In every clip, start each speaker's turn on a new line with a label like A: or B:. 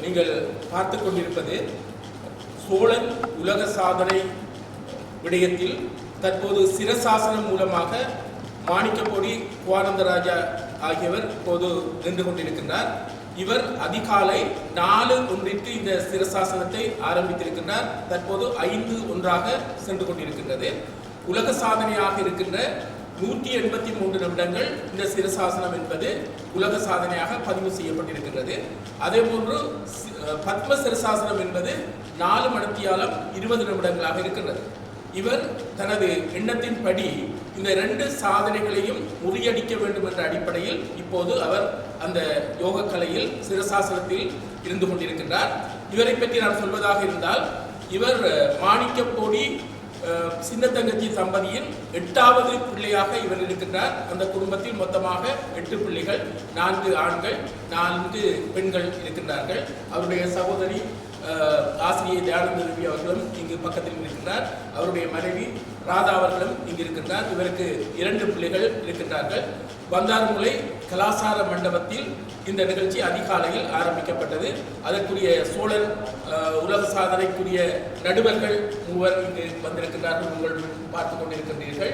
A: நீங்கள் பார்த்து கொண்டிருப்பது சோழன் உலக சாதனை விடயத்தில் தற்போது சிரசாசனம் மூலமாக மாணிக்கப்பொடி குவானந்தராஜா ஆகியவர் இப்போது நின்று கொண்டிருக்கின்றார். இவர் அதிகாலை 4:01 இந்த சிரசாசனத்தை ஆரம்பித்திருக்கின்றார். தற்போது 5:01 சென்று கொண்டிருக்கின்றது. உலக சாதனையாக இருக்கின்ற 183 நிமிடங்கள் இந்த சிரசாசனம் என்பது உலக சாதனையாக பதிவு செய்யப்பட்டிருக்கின்றது. அதே போன்று பத்ம சிரசாசனம் என்பது 4 மணித்தியாலம் 20 நிமிடங்களாக இருக்கின்றது. இவர் தனது எண்ணத்தின்படி இந்த 2 சாதனைகளையும் முறியடிக்க வேண்டும் என்ற அடிப்படையில் இப்போது அவர் அந்த யோக கலையில் சிரசாசனத்தில் இருந்து கொண்டிருக்கின்றார். இவரை பற்றி நான் சொல்வதாக இருந்தால், இவர் மாணிக்கப்பொடி சின்ன தங்கச்சி தம்பதியின் 8வது பிள்ளையாக இவர் இருக்கின்றார். அந்த குடும்பத்தில் மொத்தமாக 8 பிள்ளைகள், 4 ஆண்கள் 4 பெண்கள் இருக்கின்றார்கள். அவருடைய சகோதரி ஆசிரியை தயானந்தேவி அவர்களும் இங்கு பக்கத்தில் இருக்கின்றார். அவருடைய மனைவி ராதா அவர்களும் இங்கு இருக்கின்றார். இவருக்கு 2 பிள்ளைகள் இருக்கின்றார்கள். பந்தார்முலை கலாசார மண்டபத்தில் இந்த நிகழ்ச்சி அதிகாலையில் ஆரம்பிக்கப்பட்டது. அதற்குரிய சோழன் உலக சாதனைக்குரிய நடுவர்கள் 3 இங்கு வந்திருக்கின்றார்கள். உங்கள் பார்த்து கொண்டிருக்கின்றீர்கள்.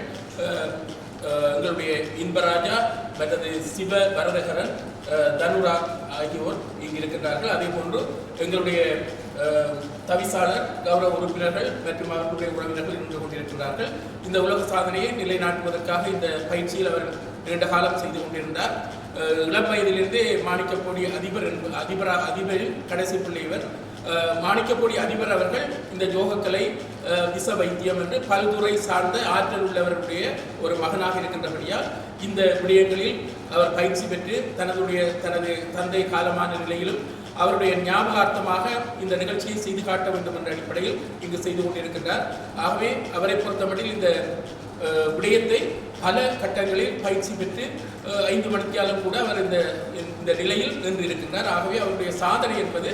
A: எங்களுடைய இன்பராஜா மற்றது சிவ வரதகரன், தனுரா ஆகியோர் இங்கு இருக்கின்றார்கள். அதே போன்று எங்களுடைய தவிசாளர், கௌரவ உறுப்பினர்கள் மற்றும் அவர்களுடைய உறவினர்கள் இருந்து கொண்டிருக்கிறார்கள். இந்த உலக சாதனையை நிலைநாட்டுவதற்காக இந்த பயிற்சியில் அவர் நீண்ட காலம் செய்து கொண்டிருந்தார். இளம் வயதிலிருந்தே மாணிக்கப்பொடி அதிபரின் கடைசி பிள்ளை இவர். மாணிக்கப்பொடி அதிபர் அவர்கள் இந்த யோகக்கலை, விச வைத்தியம் என்று பல்துறை சார்ந்த ஆற்றல் உள்ளவருடைய ஒரு மகனாக இருக்கின்றபடியால் இந்த விடயங்களில் அவர் பயிற்சி பெற்று தனது தந்தை காலமான நிலையிலும் அவருடைய ஞாபகார்த்தமாக இந்த நிகழ்ச்சியை செய்து காட்ட வேண்டும் என்ற அடிப்படையில் இங்கு செய்து கொண்டிருக்கின்றார். ஆகவே அவரை பொறுத்தமட்டில் இந்த விடயத்தை பல கட்டங்களில் பயிற்சி பெற்று 5 மணித்தியாலும் கூட அவர் இந்த நிலையில் நின்று இருக்கின்றார். ஆகவே அவருடைய சாதனை என்பது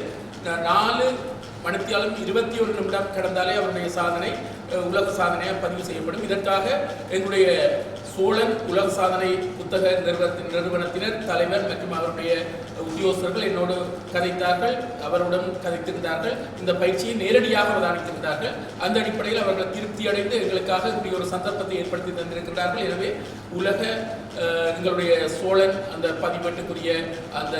A: 4 மணித்தியாலும் 21 நிமிடம் கடந்தாலே அவருடைய சாதனை உலக சாதனையாக பதிவு செய்யப்படும். இதற்காக எங்களுடைய சோழன் உலக சாதனை புத்தக நிறுவனத்தினர் தலைவர் மற்றும் அவருடைய உத்தியோகஸ்தர்கள் என்னோடு கதைத்தார்கள், அவருடன் கதைத்திருந்தார்கள். இந்த பயிற்சியை நேரடியாக அவதானித்திருந்தார்கள். அந்த அடிப்படையில் அவர்கள் திருப்தி அடைந்து எங்களுக்காக இப்படி ஒரு சந்தர்ப்பத்தை ஏற்படுத்தி தந்திருக்கின்றார்கள். எனவே உலக எங்களுடைய சோழன் அந்த பதிவேட்டுக்குரிய அந்த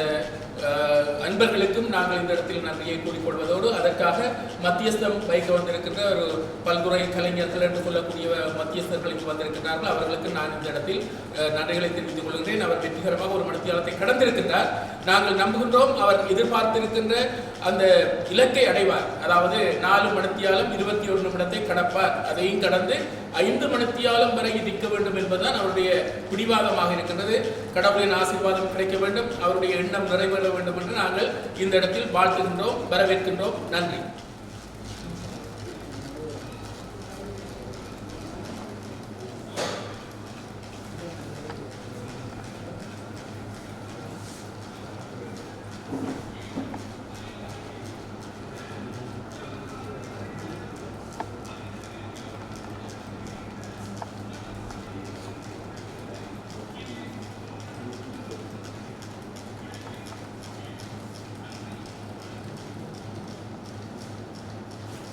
A: அன்பர்களுக்கும் நாங்கள் இந்த இடத்தில் நன்றியை கூறிக்கொள்வதோடு, அதற்காக மத்தியஸ்தம் வைக்க வந்திருக்கின்ற ஒரு பல்துறை கலைஞர்கள் என்று சொல்லக்கூடிய மத்தியஸ்தர்கள் இங்கு வந்திருக்கிறார்கள். அவர்களுக்கு நான் இந்த இடத்தில் நன்றிகளை தெரிவித்துக் கொள்கிறேன். அவர் வெற்றிகரமாக ஒரு மணித்தியாலத்தை கடந்திருக்கின்றார். நாங்கள் நம்புகின்றோம் அவர் எதிர்பார்த்திருக்கின்ற அந்த இலக்கை அடைவார். அதாவது 4 மணித்தியாலம் 21 நிமிடத்தை கடப்பார். அதையும் கடந்து 5 மணித்தியாலம் வரை நிற்க வேண்டும் என்பதுதான் அவருடைய பிடிவாதமாக இருக்கின்றது. கடவுளின் ஆசீர்வாதம் கிடைக்க வேண்டும், அவருடைய எண்ணம் நிறைவேற வேண்டும் என்று நாங்கள் இந்த இடத்தில் வாழ்த்துகின்றோம், வரவேற்கின்றோம். நன்றி.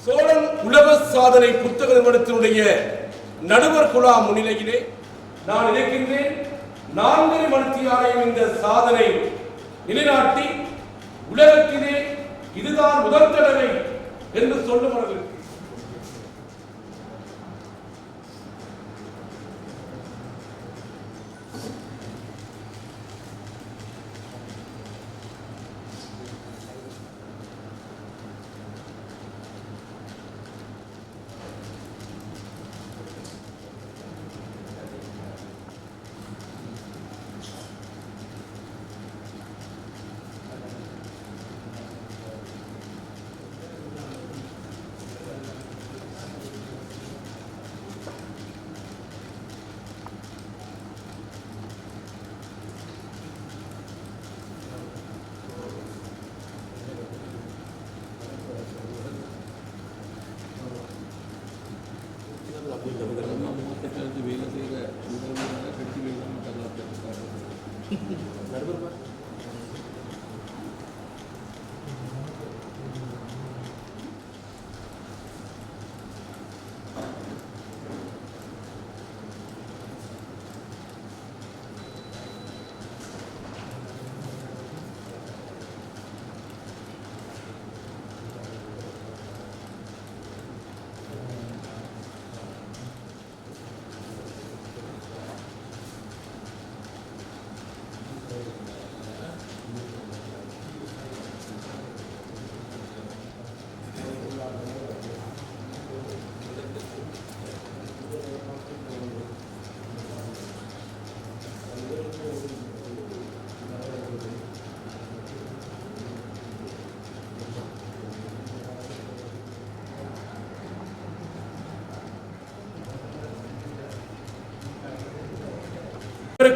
B: சோழன் உலக சாதனை புத்தக நிறுவனத்தினுடைய நடுவர் குழா முன்னிலையிலே நான் நினைக்கின்றேன், 4 மணித்தியாலையும் இந்த சாதனை நிலைநாட்டி உலகத்திலே இதுதான் முதல் தடவை என்று சொல்லுவார்கள்.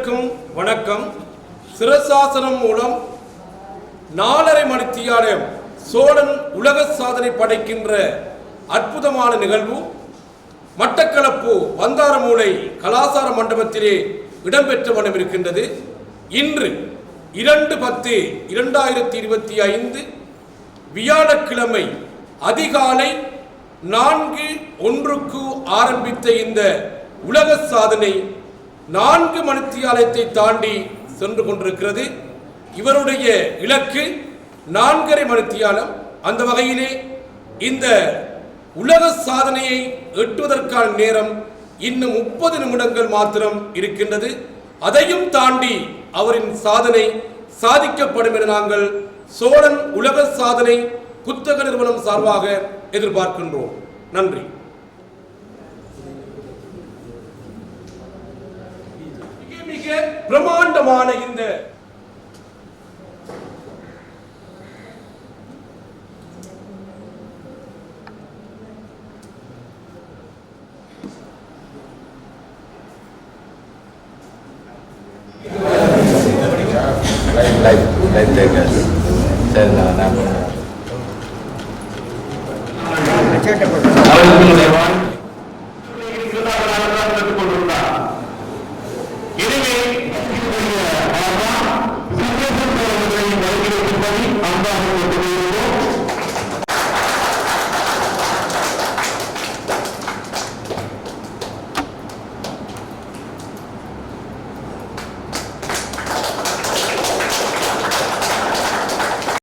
B: அனைவருக்கும் வணக்கம். சிரசாசனம் மூலம் 4.5 மணித்தியாலம் சோழன் உலக சாதனை படைக்கின்ற அற்புதமான நிகழ்வு மட்டக்களப்பு வந்தாரமூலை கலாசார மண்டபத்திலே இடம்பெற்ற வண்ணம் இருக்கின்றது. இன்று 2/10/2025 வியாழக்கிழமை அதிகாலை 4:01 ஆரம்பித்த இந்த உலக சாதனை 4 மணித்தியாலத்தை தாண்டி சென்று கொண்டிருக்கிறது. இவருடைய இலக்கு 4.5 மணித்தியாலம். அந்த வகையிலே இந்த உலக சாதனையை எட்டுவதற்கான நேரம் இன்னும் 30 நிமிடங்கள் மாத்திரம் இருக்கின்றது. அதையும் தாண்டி அவரின் சாதனை சாதிக்கப்படும் என நாங்கள் சோழன் உலக சாதனை புத்தக நிறுவனம் சார்பாக எதிர்பார்க்கின்றோம். நன்றி. மிக பிரமாண்டமான இந்த
C: live